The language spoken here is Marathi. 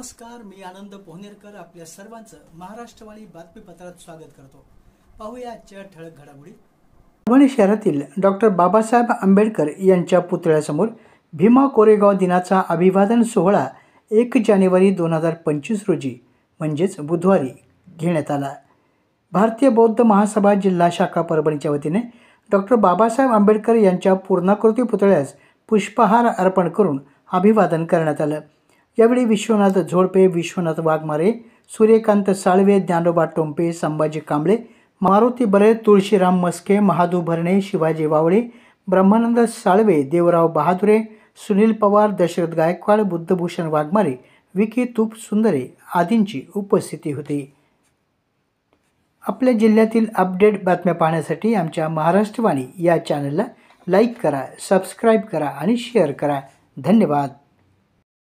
नमस्कार, मी आनंद पोहनेरकर आपल्या सर्वांचं महाराष्ट्रवाणी बातमीपत्रात स्वागत करतो। पाहूया आजच्या ठळक घडामोडी। परभणी शहरातील डॉक्टर बाबासाहेब आंबेडकर यांच्या पुतळ्यासमोर भीमा कोरेगाव दिनाचा अभिवादन सोहळा 1 जानेवारी 2025 रोजी म्हणजेच बुधवारी घेण्यात आला। भारतीय बौद्ध महासभा जिल्हा शाखा परभणीच्या वतीने डॉक्टर बाबासाहेब आंबेडकर यांच्या पूर्णाकृती पुतळ्यास पुष्पहार अर्पण करून अभिवादन करण्यात आलं। यावेळी विश्वनाथ झोडपे, विश्वनाथ वाघमारे, सूर्यकांत साळवे, ज्ञानोबा टोंपे, संभाजी कांबळे, मारुती बरे, तुळशीराम मस्के, महादू भरणे, शिवाजी वावळे, ब्रह्मानंद साळवे, देवराव बहादुरे, सुनील पवार, दशरथ गायकवाड, बुद्धभूषण वाघमारे, विकी तूप सुंदरे आदींची उपस्थिती होती। आपल्या जिल्ह्यातील अपडेट बातम्या पाहण्यासाठी आमच्या महाराष्ट्रवाणी या चॅनलला लाईक करा, सबस्क्राईब करा आणि शेअर करा। धन्यवाद।